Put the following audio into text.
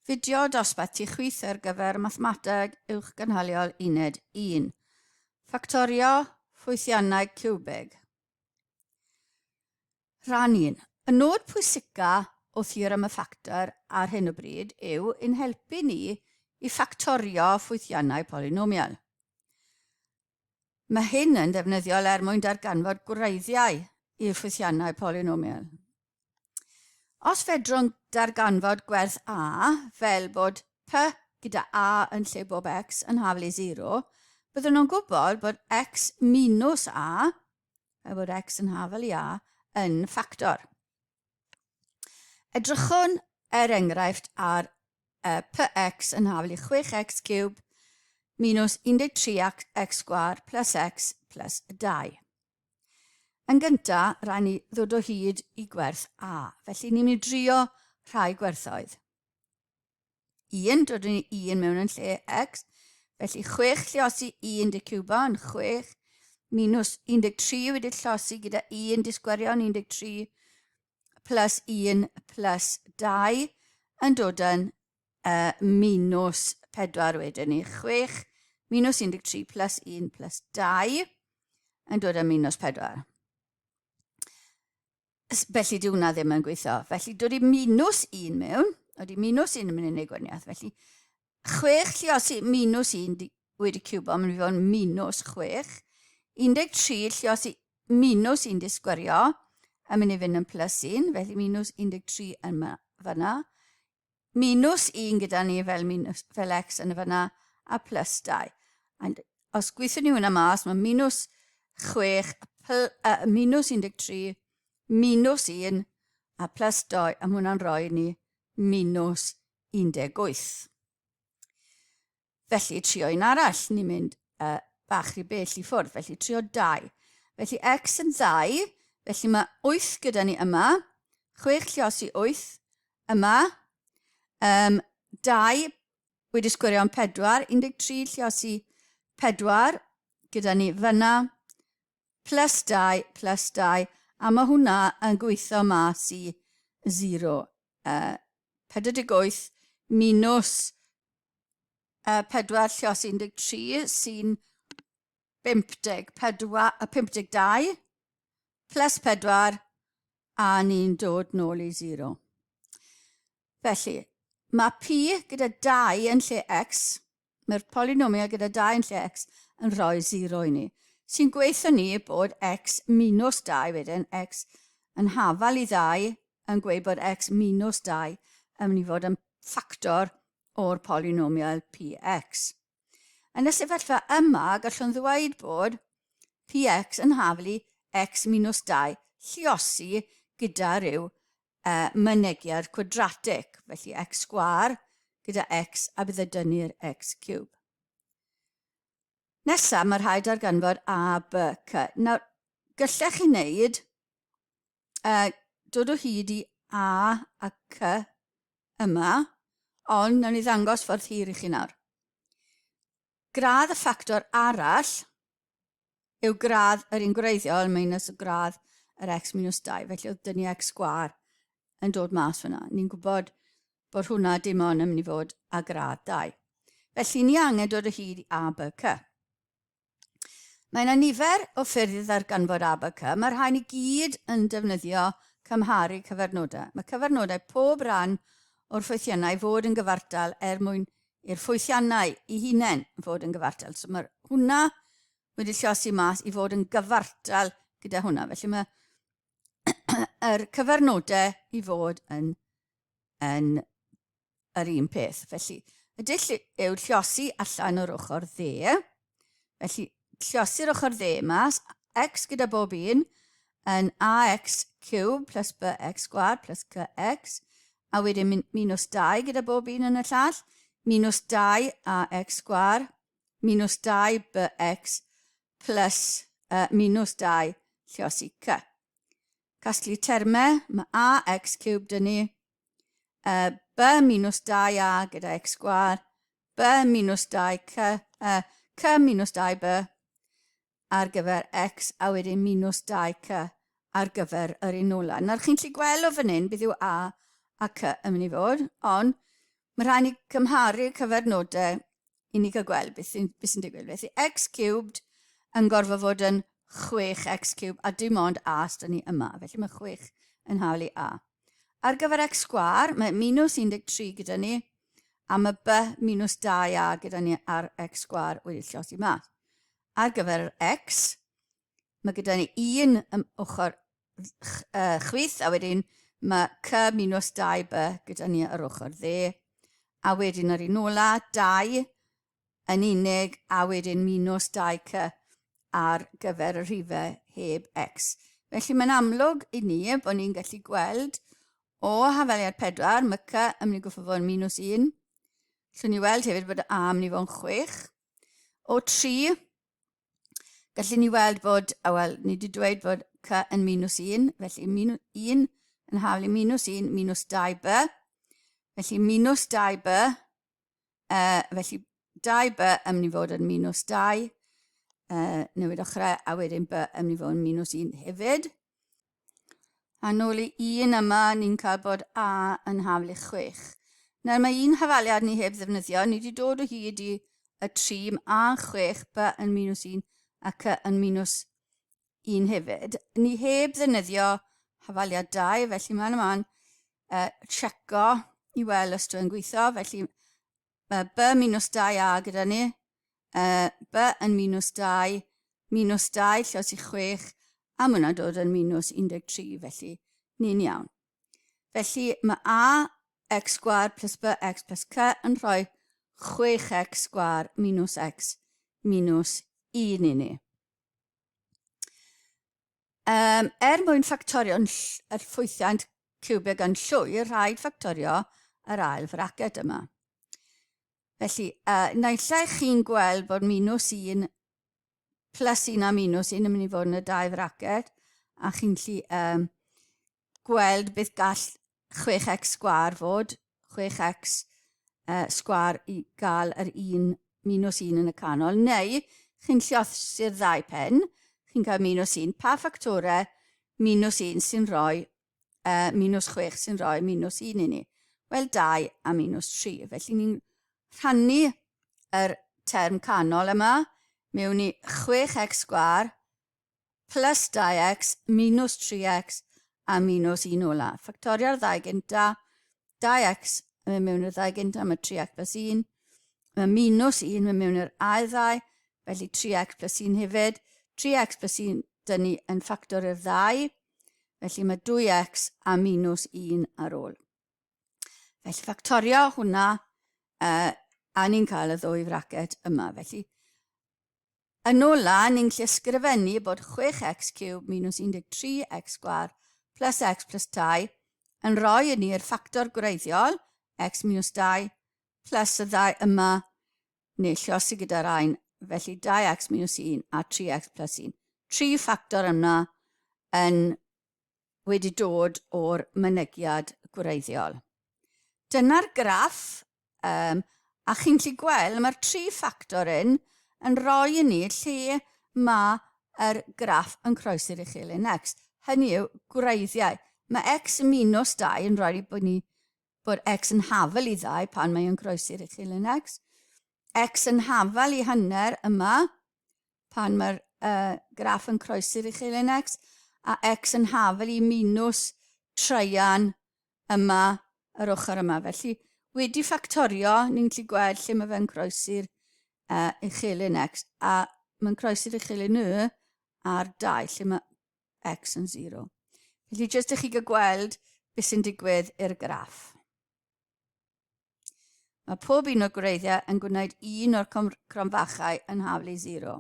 Fideo dosbarth i chwith ar gyfer mathemateg uwchgynhaliol uned 1. Ffactorio ffwythiannau ciwbig. Rhan 1. Y nod pwysica o theorem y ffactor ar hyn o bryd yw ein helpu ni i ffactorio ffwythiannau polynomial. Mae hyn yn defnyddiol mwyn darganfod gwreiddiau i'r ffwythiannau polynomial. Os fedrwn darganfod gwerth a fel bod p gyda a yn lle bob x yn haflu 0, byddwn nhw'n gwybod bod x minus a, bod x yn haflu a, yn ffactor. Edrychwn enghraifft ar px yn haflu 6x cubed minus 13x sgwar plus x plus 2. Yn gyntaf, rhaid ni ddod o hyd i gwerth a. Felly ni'n mynd i drio rhai gwerthoedd. 1 dod yn 1 mewn yn lle x. Felly 6 llosi 1 dy cubo yn 6 minus 13 wedi llosi gyda 1 disgwerion 13 plus 1 plus 2 yn dod yn minus 4 wedyn ni. 6 minus 13 plus 1 plus 2 yn dod yn minus 4. Felly di hwnna ddim yn gweithio. Felly dod i minus 1 mewn, oeddi minus 1 yn mynd i gwaniaeth. Felly 6 llosi minus 1 wedi cubo, mynd i fod yn minus 6. 13 llosi minus 1 disgwyrio, a mynd i fynd yn plus 1, felly minus 13 yn fyna. Minus 1 gyda ni fel x yn fyna, a plus 2. Os gweithio ni hwnna mas, mae minus 6, minus 13, minus 1 a plus 2, a hwnna'n rhoi ni minus 18. Felly trio un arall, ni'n mynd bach rhy bell i ffwrdd, felly trio 2. Felly x yn 2, felly mae 8 gyda ni yma, 6 llosi 8 yma, 2 wedi sgwirio yn 4, 13 llosi 4 gyda ni fyna, plus 2, a mae hwnna yn gweithio mas i 0. 48 minus 4 llosi 13 sy'n 52 plus 4 a ni'n dod nôl i 0. Felly, mae p gyda 2 yn lle x, mae'r polynomial gyda 2 yn lle x yn rhoi 0 i ni. Sy'n gweithio ni bod x minus 2 wedyn, x yn hafal i 2 yn gweud bod x minus 2 yn mynd i fod yn ffactor o'r polynomial px. Yn y sefyllfa yma, gallwn ddweud bod px yn haflu x minus 2 llosi gyda rhyw mynegiad cwadratig, felly x sgwar gyda x a bydd dynnu'r x cube. Nesaf, mae rhaid darganfod a, b, c. Nawr, gallech chi wneud dod o hyd i a c yma, ond nawn ni ddangos ffordd hir i chi nawr. Gradd y ffactor arall yw gradd yr un gwreiddiol minus y gradd yr x minus 2. Felly oedd dynnu x sgwar yn dod mas fyna. Ni'n gwybod bod hwnna dim ond yn mynd i fod a gradd 2. Felly ni angen dod o hyd i a, b, c. Mae yna nifer o ffyrdd ar ganfod a, b, c. Mae'r rhain i gyd yn defnyddio cymharu cyfernodau. Mae cyfernodau pob ran o'r ffwythiannau fod yn gyfartal mwyn i'r ffwythiannau i hunain fod yn gyfartal. So mae hwnna wedi llosi mas i fod yn gyfartal gyda hwnna. Felly mae yr cyfernodau i fod yn yr un peth. Felly, y dull yw llosi allan o'r ochr dde. Felly, llosi'r ochr dde mas, x gyda bob un yn ax cube plus bx sgwar plus cx, a wedyn minus 2 gyda bob un yn y llall, minus 2 ax sgwar, minus 2 bx plus minus 2 llosi c. Casglu termau, mae ax cube dyn ni, b minus 2a gyda x sgwar, b minus 2c, c minus 2b ar gyfer x a wedyn minus 2c ar gyfer yr un ola. Nawr chi'n gallu gweld o fan hyn beth yw a c yn mynd i fod, ond Mae rhaid ni cymharu cyfernodau i ni cael gweld beth sy'n digwydd. Felly x cubed yn gorfod fod yn 6x cubed a dim ond a sydd ni yma. Felly mae 6 yn hawl i a. Ar gyfer x sgwar, mae minus 13 gyda ni a mae b minus 2a gyda ni ar x sgwar wedi llosi mas. Ar gyfer x, mae gyda ni 1 ochr chwith a wedyn mae c minus 2b gyda ni ar ochr dde. A wedyn ar un ola, 2 yn unig a wedyn minus 2c ar gyfer y rhifau heb x. Felly mae'n amlwg i ni bod ni'n gallu gweld o hafaliad 4, mae c yn mynd i goffo fod yn minus 1. Llwn ni weld hefyd bod a yn mynd i fod yn 6. O 3, gallwn ni weld bod, ni wedi dweud bod c yn minus 1, felly 1 yn hawl i minus 1, minus 2b. Felly minus 2b, felly 2b yn mynd i fod yn minus 2, newid ochrau, a wedyn b yn mynd i fod yn minus 1 hefyd. A nôl i 1 yma, ni'n cael bod a yn hawl i 6. Nawr mae un hafaliad ni heb ddefnyddio, ni wedi dod o hyd i y 3 a 6, b yn minus 1 a c yn minus 1 hefyd. Ni heb ddefnyddio hafaliad 2, felly mae'n yma'n checo i weld os dwi'n gweithio, felly b minus 2a gyda ni, b yn minus 2 llos i 6, a mae hwnna'n dod yn minus 13, felly ni'n iawn. Felly mae a x sgwar plus b x plus c yn rhoi 6x sgwar minus x minus 1 i ni. Mwyn ffactorio'n yr ffwythiant cwbig yn llwyr, rhaid ffactorio yr ail fraced yma. Felly, naill ai chi'n gweld bod minus 1 plus 1 a minus 1 yn mynd i fod yn y 2 fraced, a chi'n gallu gweld beth gall 6x sgwar fod, 6x sgwar i gael yr 1 minus 1 yn y canol, neu chi'n llosi'r ddau pen, chi'n cael minus 1, pa ffactorau minus 1 sy'n rhoi, minus 6 sy'n rhoi minus 1 i ni. Wel 2 a minus 3. Felly ni'n rhannu yr term canol yma mewn i 6x sgwar plus 2x minus 3x a minus 1 ola. Ffactorio'r ddau gynta, 2x mewn i'r ddau gynta, mae 3x plus 1. Mae minus 1 mewn i'r ail ddau, felly 3x plus 1 hefyd. 3x plus 1 dyn ni yn ffactor i'r ddau, felly mae 2x a minus 1 ar ôl. Felly ffactorio hwnna a ni'n cael y ddwy fraced yma. Felly yn ola ni'n gallu ysgrifennu bod 6x cubed minus 13x sgwar plus x plus 2 yn rhoi i ni'r ffactor gwreiddiol x minus 2 plus y ddau yma neu llosi gyda'r ein, felly 2x minus 1 a 3x plus 1. 3 ffactor yna yn wedi dod o'r mynegiad gwreiddiol. Dyna'r graff, a chi'n gallu gweld mae'r 3 ffactor yn rhoi i ni lle mae'r graff yn croesi'r uchelyn x. Hynny yw gwreiddiau. Mae x minus 2 yn rhoi bod x yn hafel i 2 pan mae'n croesi'r uchelyn x. X yn hafel i hanner yma pan mae'r graff yn croesi'r uchelyn x, a x yn hafel i minus treian yma yr ochr yma. Felly wedi ffactorio, ni'n gallu gweld lle mae fe'n croesi'r uchelyn x, a mae'n croesi'r uchelyn y ar 2, lle mae x yn 0. Felly jyst i chi gael gweld beth sy'n digwydd i'r graff. Mae pob un o'r gwreiddiau yn gwneud un o'r cronfachau yn hafel i 0.